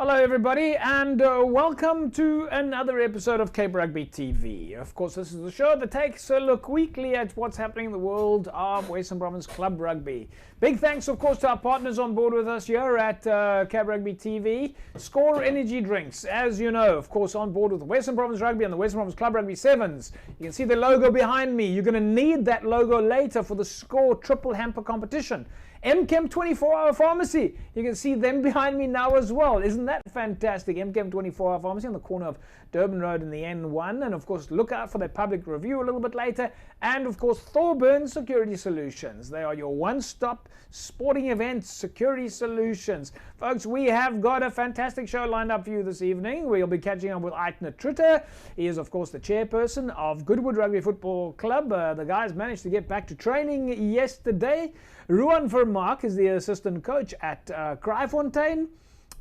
Hello everybody and welcome to another episode of Cape Rugby TV. Of course, this is the show that takes a look weekly at what's happening in the world of Western Province Club Rugby. Big thanks of course to our partners on board with us here at Cape Rugby TV. Score Energy Drinks, as you know, of course on board with Western Province Rugby and the Western Province Club Rugby 7s. You can see the logo behind me. You're going to need that logo later for the Score Triple Hamper competition. MChem 24-hour pharmacy. You can see them behind me now as well. Isn't that fantastic? MChem 24-hour pharmacy on the corner of Durban Road and the N1. And of course, look out for their public review a little bit later. And of course, Thorburn Security Solutions. They are your one-stop sporting events security solutions. Folks, we have got a fantastic show lined up for you this evening. We'll be catching up with Eitner Truter. He is, of course, the chairperson of Goodwood Rugby Football Club. The guys managed to get back to training yesterday. Ruan Vermaak is the assistant coach at Kraaifontein,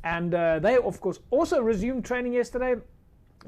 and they of course also resumed training yesterday.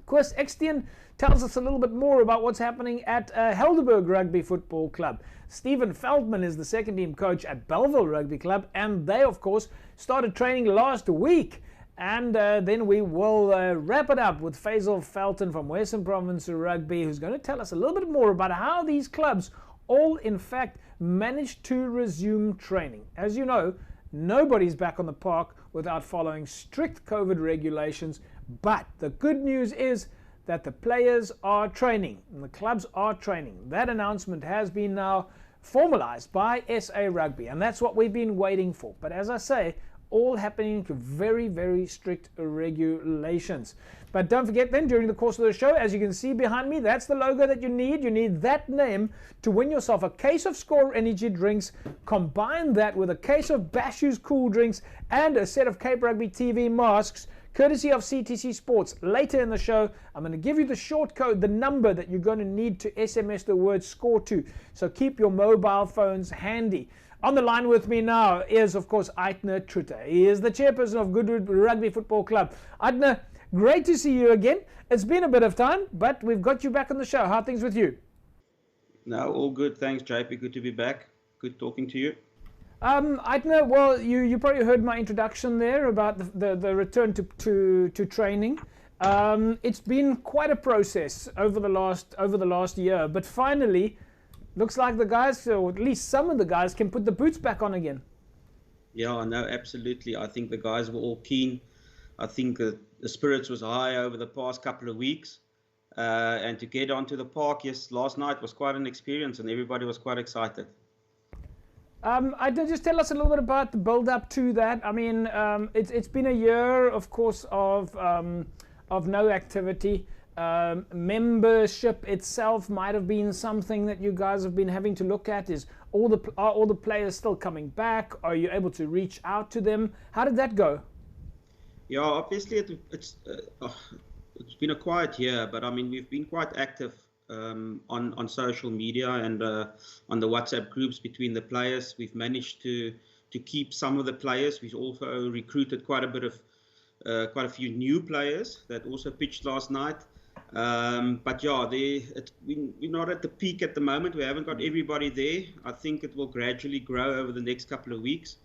Koos Ekstein tells us a little bit more about what's happening at Helderberg Rugby Football Club. Stephen Feldman is the second team coach at Belleville Rugby Club, and they of course started training last week. And then we will wrap it up with Faisal Felton from Western Province Rugby, who's going to tell us a little bit more about how these clubs all in fact managed to resume training. As you know, nobody's back on the park without following strict COVID regulations, but the good news is that the players are training and the clubs are training. That announcement has been now formalized by SA Rugby, and that's what we've been waiting for. But as I say, all happening to very, very strict regulations. But don't forget then, during the course of the show, as you can see behind me, that's the logo that you need. You need that name to win yourself a case of Score Energy Drinks. Combine that with a case of Bashu's Cool Drinks and a set of Cape Rugby TV masks, courtesy of CTC Sports. Later in the show, I'm going to give you the short code, the number that you're going to need to SMS the word SCORE to. So keep your mobile phones handy. On the line with me now is, of course, Eitner Truter. He is the chairperson of Goodwood Rugby Football Club. Eitner, great to see you again. It's been a bit of time, but we've got you back on the show. How are things with you? No, all good. Thanks, JP. Good to be back. Good talking to you. Eitner, well, you probably heard my introduction there about the return to training. It's been quite a process over the last year, but finally, looks like the guys, or at least some of the guys, can put the boots back on again. Yeah, no, absolutely. I think the guys were all keen. I think the spirits was high over the past couple of weeks. And to get onto the park, last night was quite an experience and everybody was quite excited. Just tell us a little bit about the build-up to that. I mean, it's been a year, of course, of no activity. Membership itself might have been something that you guys have been having to look at. Are all the players still coming back? Are you able to reach out to them? How did that go? Yeah, obviously it's been a quiet year, but I mean we've been quite active on social media and on the WhatsApp groups between the players. We've managed to keep some of the players. We've also recruited quite a few new players that also pitched last night. But yeah, we're not at the peak at the moment. We haven't got everybody there. I think it will gradually grow over the next couple of weeks.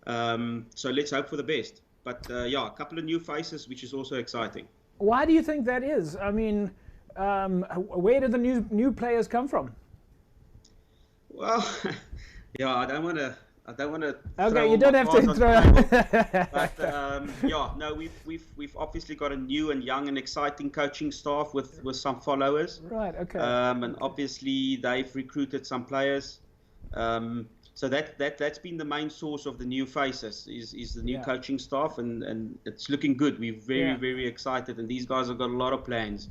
So let's hope for the best. But yeah, a couple of new faces, which is also exciting. Why do you think that is? I mean, where did the new players come from? Well, yeah, I don't want to. Okay, you don't have to throw. But yeah, no, we've obviously got a new and young and exciting coaching staff with some followers. Right. Okay. And obviously they've recruited some players. So that's been the main source of the new faces is the new coaching staff, and it's looking good. We're very excited, and these guys have got a lot of plans.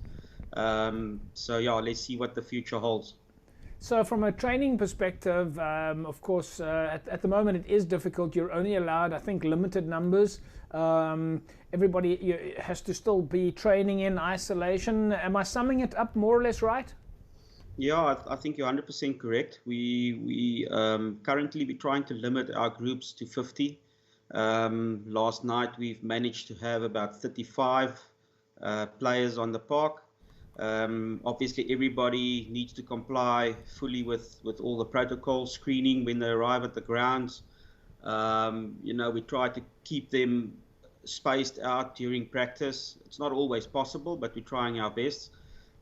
So yeah, let's see what the future holds. So from a training perspective, of course, at the moment it is difficult. You're only allowed, I think, limited numbers. Everybody has to still be training in isolation. Am I summing it up more or less right? Yeah, I think you're 100% correct. We currently we're trying to limit our groups to 50. Last night we've managed to have about 35 players on the park. Obviously everybody needs to comply fully with all the protocol screening when they arrive at the grounds. We try to keep them spaced out during practice. It's not always possible, but we're trying our best.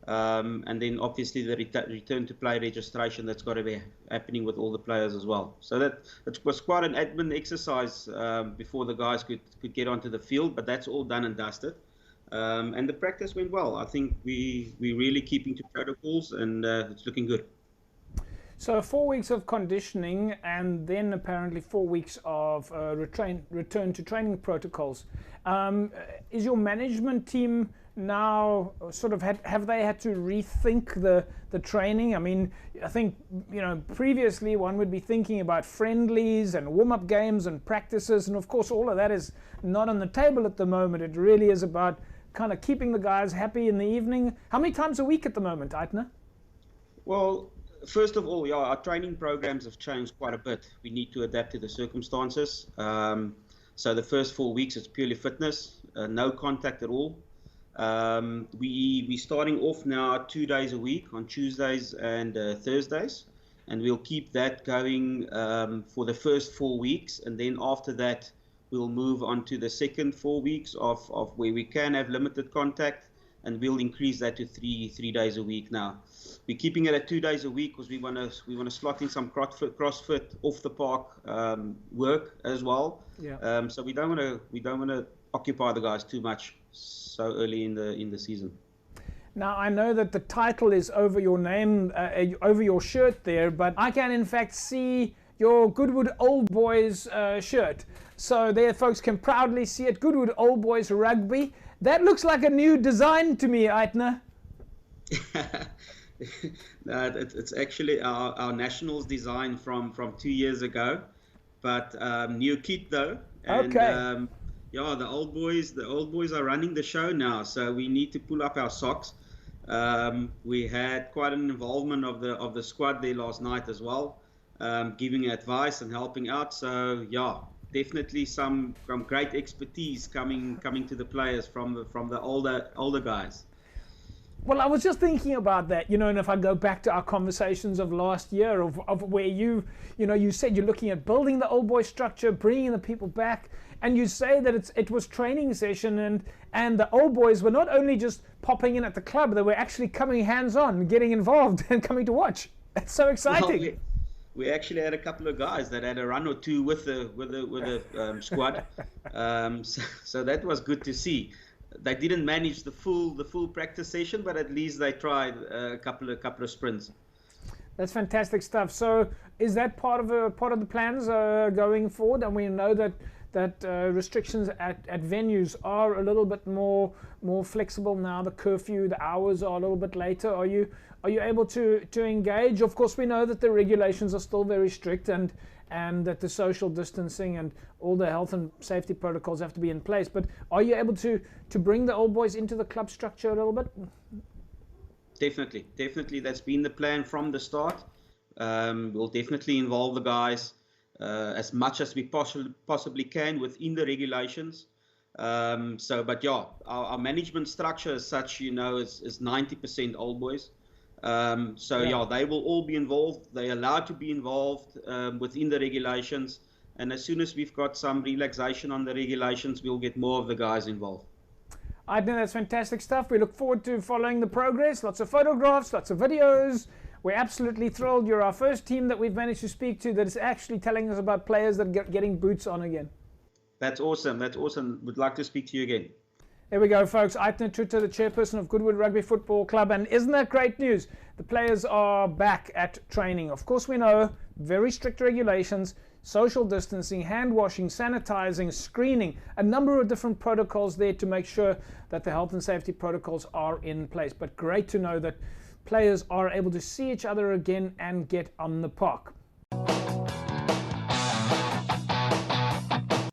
And then obviously the return to play registration that's got to be happening with all the players as well. So it was quite an admin exercise before the guys could get onto the field, but that's all done and dusted. And the practice went well. I think we're really keeping to protocols, and it's looking good. So 4 weeks of conditioning, and then apparently 4 weeks of return to training protocols. Is your management team now sort of have they had to rethink the training? I mean, I think, you know, previously one would be thinking about friendlies and warm-up games and practices, and of course all of that is not on the table at the moment. It really is about kind of keeping the guys happy in the evening. How many times a week at the moment, Eitner? Well, first of all, yeah, our training programs have changed quite a bit. We need to adapt to the circumstances. So the first 4 weeks it's purely fitness, no contact at all. We're starting off now 2 days a week on Tuesdays and Thursdays, and we'll keep that going for the first 4 weeks, and then after that we'll move on to the second 4 weeks of where we can have limited contact, and we'll increase that to three days a week now. We're keeping it at 2 days a week because we want to slot in some CrossFit off the park work as well. Yeah. So we don't want to occupy the guys too much so early in the season. Now I know that the title is over your name, over your shirt there, but I can in fact see your Goodwood Old Boys shirt. So there folks can proudly see it, Goodwood Old Boys Rugby. That looks like a new design to me, Eitner. No, it's actually our nationals design from 2 years ago, but new kit though. And, okay. Yeah, the old boys are running the show now, so we need to pull up our socks. We had quite an involvement of the squad there last night as well, giving advice and helping out. So yeah, definitely some great expertise coming to the players from the older guys. Well, I was just thinking about that, you know, and if I go back to our conversations of last year of where you said you're looking at building the old boy structure, bringing the people back, and you say that it was training session, and the old boys were not only just popping in at the club, they were actually coming hands-on, getting involved and coming to watch. That's so exciting. Well, we actually had a couple of guys that had a run or two with the squad, so that was good to see. They didn't manage the full practice session, but at least they tried a couple of sprints. That's fantastic stuff. So is that part of the plans going forward? And we know that restrictions at venues are a little bit more flexible now. The curfew, the hours are a little bit later. Are you able to engage? Of course, we know that the regulations are still very strict, and that the social distancing and all the health and safety protocols have to be in place. But are you able to bring the old boys into the club structure a little bit? Definitely. That's been the plan from the start. We'll definitely involve the guys as much as we possibly can within the regulations. But yeah, our management structure as such, you know, is 90% old boys. Yeah, they will all be involved. They're allowed to be involved within the regulations. And as soon as we've got some relaxation on the regulations, we'll get more of the guys involved. I think that's fantastic stuff. We look forward to following the progress. Lots of photographs, lots of videos. We're absolutely thrilled. You're our first team that we've managed to speak to that is actually telling us about players that are getting boots on again. That's awesome. Would like to speak to you again. There we go, folks. Eitner Truter, the chairperson of Goodwood Rugby Football Club. And isn't that great news? The players are back at training. Of course, we know very strict regulations, social distancing, hand washing, sanitizing, screening, a number of different protocols there to make sure that the health and safety protocols are in place. But great to know that players are able to see each other again and get on the park.